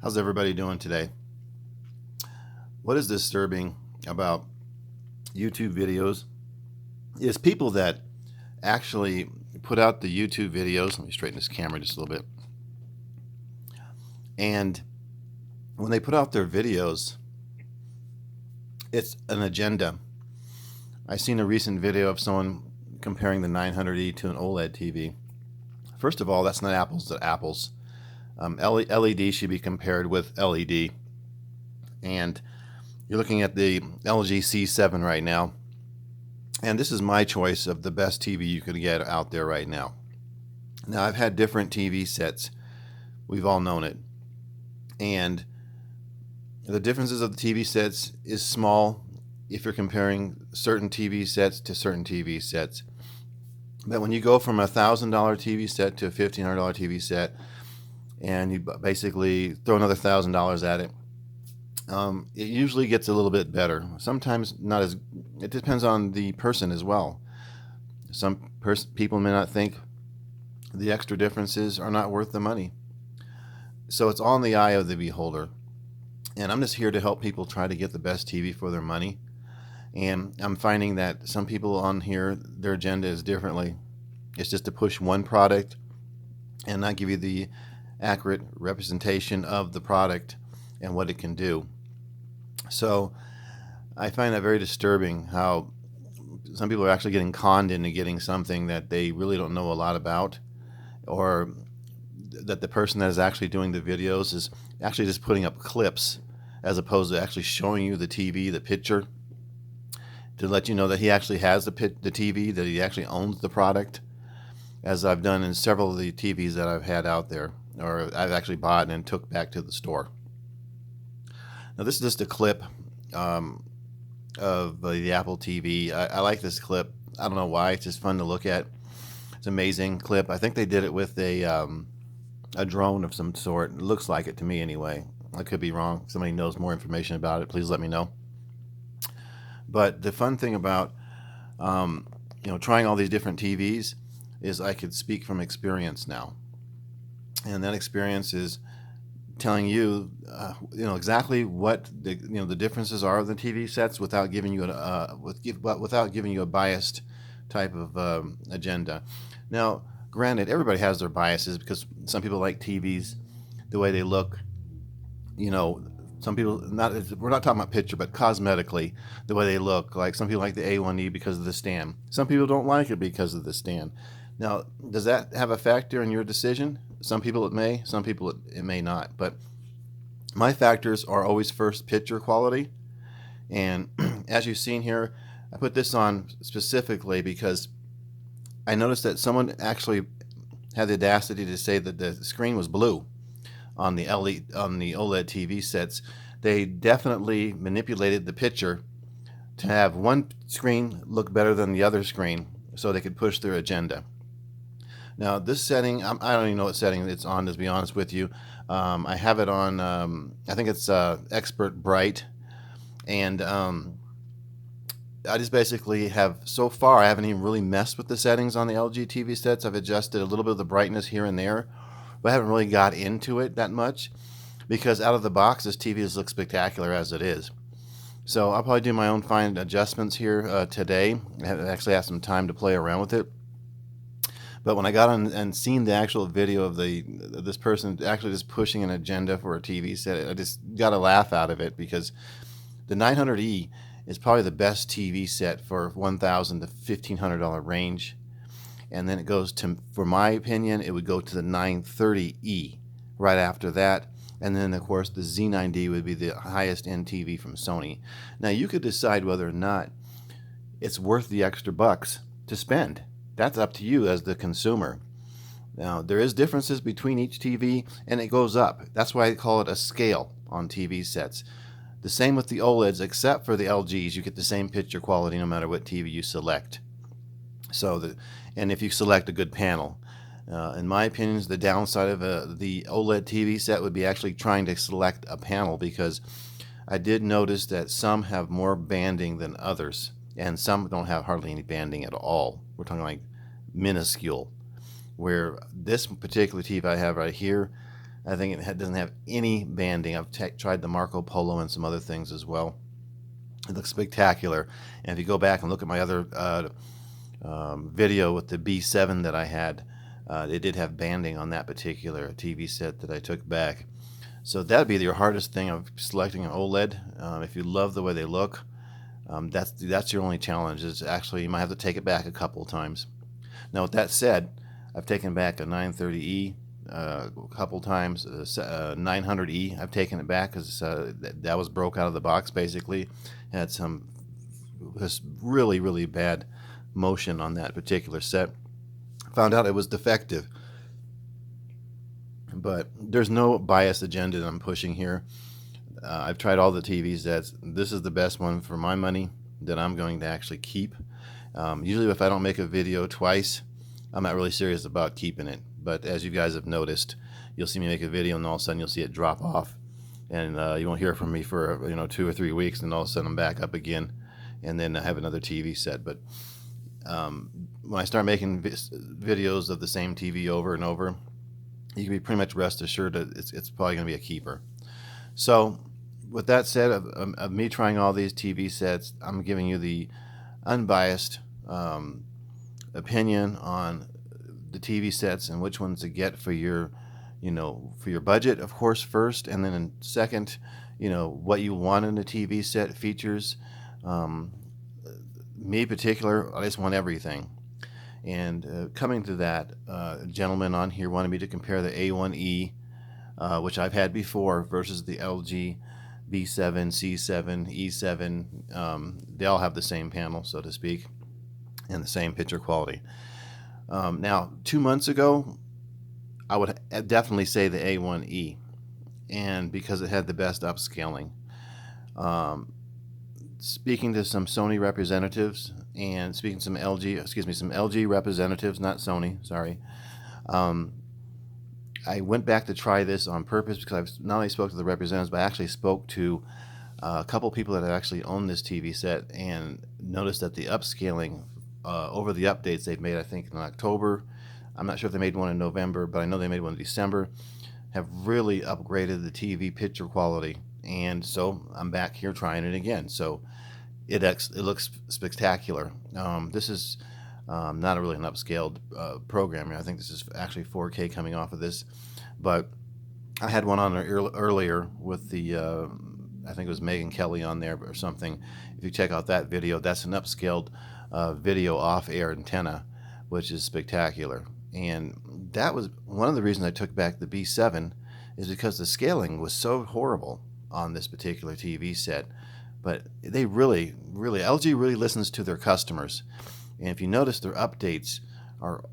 How's everybody doing today? What is disturbing about YouTube videos is people that actually put out the YouTube videos. Let me straighten this camera just a little bit. And when they put out their videos, it's an agenda. I seen a recent video of someone comparing the 900E to an OLED TV. First of all, that's not apples to apples. LED should be compared with LED. And you're looking at the LG C7 right now. And this is my choice of the best TV you could get out there right now. Now, I've had different TV sets. We've all known it. And the differences of the TV sets is small if you're comparing certain TV sets to certain TV sets. But when you go from a $1,000 TV set to a $1,500 TV set, and you basically throw another $1,000 at it, it usually gets a little bit better. Sometimes not as. It depends on the person as well. Some people may not think the extra differences are not worth the money. So it's all in the eye of the beholder. And I'm just here to help people try to get the best TV for their money. And I'm finding that some people on here, their agenda is differently. It's just to push one product and not give you the accurate representation of the product and what it can do. So I find that very disturbing how some people are actually getting conned into getting something that they really don't know a lot about, or that the person that is actually doing the videos is actually just putting up clips as opposed to actually showing you the TV, the picture, to let you know that he actually has the TV, that he actually owns the product, as I've done in several of the TVs that I've had out there, or I've actually bought and took back to the store. Now, this is just a clip of the Apple TV. I like this clip. I don't know why. It's just fun to look at. It's an amazing clip. I think they did it with a drone of some sort. It looks like it to me anyway. I could be wrong. If somebody knows more information about it, please let me know. But the fun thing about trying all these different TVs is I could speak from experience now. And that experience is telling you, exactly what the differences are of the TV sets without giving you without giving you a biased type of agenda. Now, granted, everybody has their biases because some people like TVs the way they look. Some people we're not talking about picture, but cosmetically the way they look. Like some people like the A1E because of the stand. Some people don't like it because of the stand. Now, does that have a factor in your decision? Some people it may, some people it may not. But my factors are always first picture quality. And as you've seen here, I put this on specifically because I noticed that someone actually had the audacity to say that the screen was blue on the OLED TV sets. They definitely manipulated the picture to have one screen look better than the other screen so they could push their agenda. Now, this setting, I don't even know what setting it's on, to be honest with you. I have it on, I think it's Expert Bright. And I just basically have, so far, I haven't even really messed with the settings on the LG TV sets. I've adjusted a little bit of the brightness here and there, but I haven't really got into it that much because out of the box, this TV just looks spectacular as it is. So I'll probably do my own fine adjustments here today. I actually have some time to play around with it. But when I got on and seen the actual video of this person actually just pushing an agenda for a TV set, I just got a laugh out of it because the 900E is probably the best TV set for $1,000 to $1,500 range. And then it goes to, for my opinion, it would go to the 930E right after that. And then, of course, the Z9D would be the highest end TV from Sony. Now, you could decide whether or not it's worth the extra bucks to spend. That's up to you as the consumer. Now, there is differences between each TV, and it goes up. That's why I call it a scale on TV sets. The same with the OLEDs, except for the LGs. You get the same picture quality no matter what TV you select. And if you select a good panel. In my opinion, the downside of the OLED TV set would be actually trying to select a panel, because I did notice that some have more banding than others, and some don't have hardly any banding at all. We're talking like minuscule. Where this particular TV I have right here, I think it doesn't have any banding. I've tried the Marco Polo and some other things as well. It looks spectacular. And if you go back and look at my other video with the B7 that I had, it did have banding on that particular TV set that I took back. So that'd be your hardest thing of selecting an OLED. If you love the way they look, that's your only challenge. Is actually you might have to take it back a couple of times. Now with that said, I've taken back a 930E a couple times. 900E I've taken it back because that was broke out of the box basically. Had some just really bad motion on that particular set. Found out it was defective. But there's no biased agenda that I'm pushing here. I've tried all the TV sets. This is the best one for my money that I'm going to actually keep. Usually if I don't make a video twice, I'm not really serious about keeping it. But as you guys have noticed, you'll see me make a video and all of a sudden you'll see it drop off. And you won't hear from me for 2 or 3 weeks, and all of a sudden I'm back up again. And then I have another TV set. But when I start making videos of the same TV over and over, you can be pretty much rest assured that it's probably going to be a keeper. So with that said, of me trying all these TV sets, I'm giving you the unbiased opinion on the TV sets and which ones to get for your for your budget, of course, first, and then in second, what you want in a TV set, features. Me in particular, I just want everything. And coming to that, a gentleman on here wanted me to compare the A1E, which I've had before, versus the LG B7, C7, E7. They all have the same panel, so to speak, and the same picture quality. Now, 2 months ago, I would definitely say the A1E, and because it had the best upscaling. Speaking to some Sony representatives and speaking to some LG representatives, not Sony, sorry. I went back to try this on purpose because I've not only spoke to the representatives, but I actually spoke to a couple people that have actually owned this TV set and noticed that the upscaling over the updates they've made, I think in October, I'm not sure if they made one in November, but I know they made one in December, have really upgraded the TV picture quality. And so I'm back here trying it again. So it looks spectacular. This is not really an upscaled program. I think this is actually 4K coming off of this. But I had one on there earlier with the, I think it was Megan Kelly on there or something. If you check out that video, that's an upscaled video off-air antenna, which is spectacular. And that was one of the reasons I took back the B7, is because the scaling was so horrible on this particular TV set. But they really, LG really listens to their customers. And if you notice, their updates are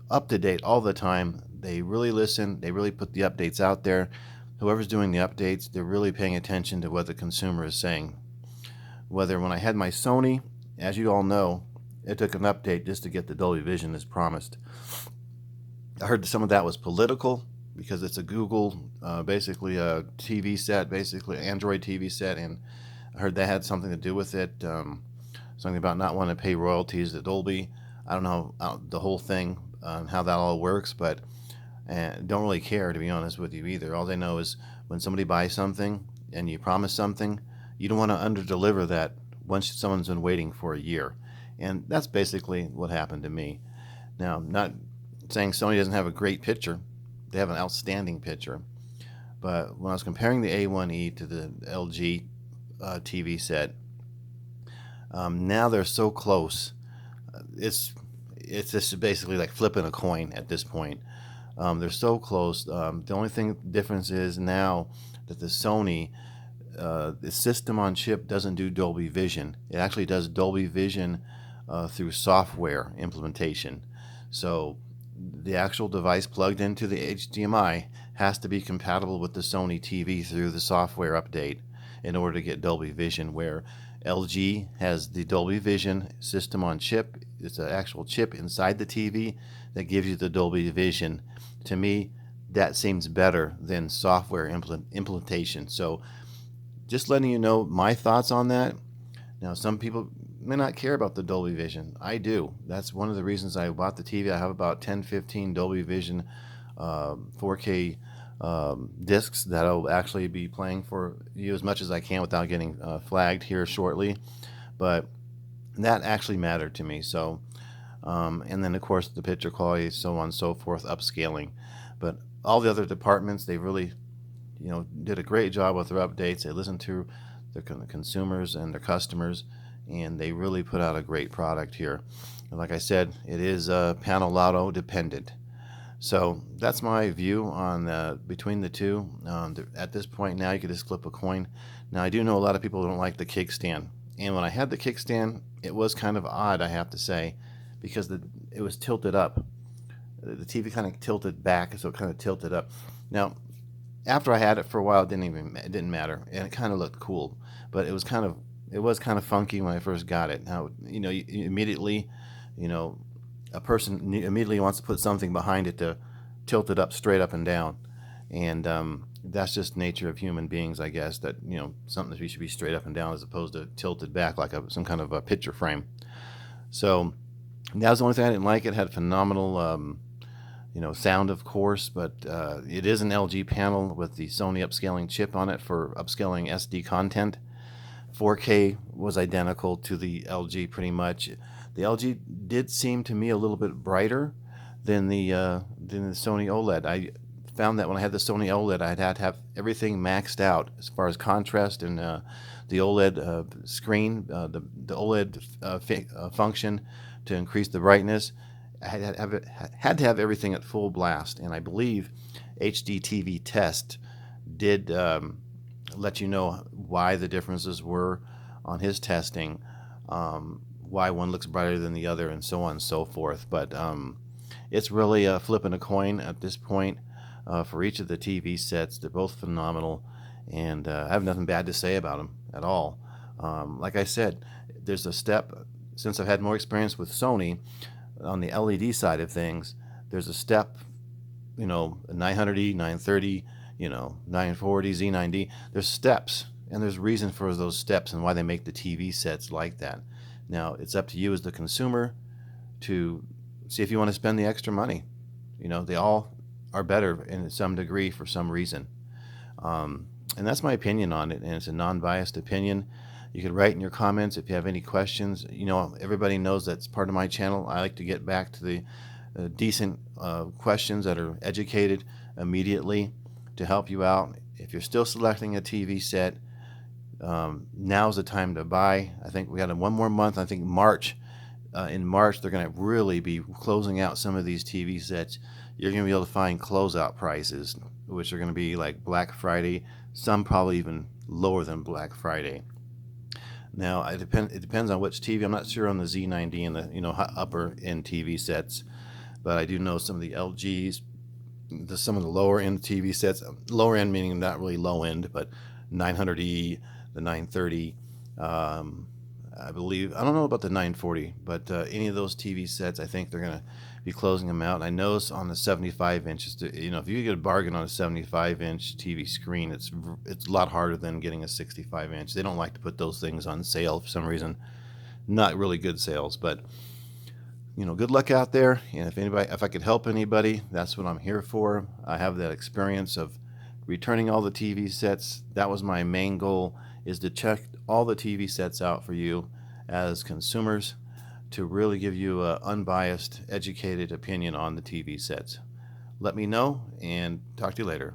up to date all the time. They really listen. They really put the updates out there. Whoever's doing the updates, they're really paying attention to what the consumer is saying. Whether when I had my Sony, as you all know, it took an update just to get the Dolby Vision as promised. I heard some of that was political because it's a Google, basically a TV set, basically Android TV set, and I heard that had something to do with it. Something about not wanting to pay royalties to Dolby. I don't know the whole thing on how that all works, but don't really care, to be honest with you, either. All they know is when somebody buys something and you promise something, you don't want to under-deliver that once someone's been waiting for a year. And that's basically what happened to me. Now, I'm not saying Sony doesn't have a great picture. They have an outstanding picture. But when I was comparing the A1E to the LG TV set, now they're so close. It's just basically like flipping a coin at this point. They're so close. The only difference is now that the Sony, the system on chip doesn't do Dolby Vision. It actually does Dolby Vision through software implementation. So the actual device plugged into the HDMI has to be compatible with the Sony TV through the software update in order to get Dolby Vision, where LG has the Dolby Vision system on chip. It's an actual chip inside the TV that gives you the Dolby Vision. To me, that seems better than software implementation. So just letting you know my thoughts on that. Now, some people may not care about the Dolby Vision. I do. That's one of the reasons I bought the TV. I have about 10, 15 Dolby Vision 4K discs that I'll actually be playing for you as much as I can without getting flagged here shortly. But that actually mattered to me. So, and then of course the picture quality, so on and so forth, upscaling. But all the other departments, they really, did a great job with their updates. They listened to their consumers and their customers, and they really put out a great product here. And like I said, it is panel lotto dependent. So that's my view on between the two. At this point now, you could just flip a coin. Now, I do know a lot of people don't like the kickstand. And when I had the kickstand, it was kind of odd, I have to say, because it was tilted up. The TV kind of tilted back, so it kind of tilted up. Now, after I had it for a while, it didn't matter, and it kind of looked cool. But it was kind of funky when I first got it. Now, you immediately, a person immediately wants to put something behind it to tilt it up straight up and down, and that's just nature of human beings, I guess. That something that should be straight up and down as opposed to tilted back like some kind of a picture frame. So that was the only thing I didn't like. It had phenomenal sound, of course, but it is an LG panel with the Sony upscaling chip on it for upscaling SD content. 4K was identical to the LG pretty much. The LG did seem to me a little bit brighter than the Sony OLED. I found that when I had the Sony OLED, I'd had to have everything maxed out as far as contrast and the OLED screen, the OLED function to increase the brightness. I had to have everything at full blast, and I believe HDTV Test did let you know why the differences were on his testing, why one looks brighter than the other, and so on and so forth. But it's really flipping a coin at this point for each of the TV sets. They're both phenomenal, and I have nothing bad to say about them at all. Like I said, there's a step, since I've had more experience with Sony on the LED side of things, there's a step, 900E, 930, 940, Z9D. There's steps, and there's reason for those steps and why they make the TV sets like that. Now, it's up to you as the consumer to see if you want to spend the extra money. They all are better in some degree for some reason. And that's my opinion on it, and it's a non-biased opinion. You can write in your comments if you have any questions. Everybody knows that's part of my channel. I like to get back to the decent questions that are educated immediately to help you out. If you're still selecting a TV set, now's the time to buy. I think we got one more month. I think March. In March, they're going to really be closing out some of these TV sets. You're going to be able to find closeout prices, which are going to be like Black Friday, some probably even lower than Black Friday. Now, it depends on which TV. I'm not sure on the Z9D and the upper end TV sets, but I do know some of the LGs, some of the lower end TV sets. Lower end meaning not really low end, but 900E, the 930. I believe, I don't know about the 940, but any of those TV sets, I think they're going to be closing them out. And I notice on the 75 inches, if you get a bargain on a 75-inch TV screen, it's a lot harder than getting a 65-inch. They don't like to put those things on sale for some reason. Not really good sales, but good luck out there. And if I could help anybody, that's what I'm here for. I have that experience of returning all the TV sets. That was my main goal, is to check all the TV sets out for you as consumers, to really give you an unbiased, educated opinion on the TV sets. Let me know, and talk to you later.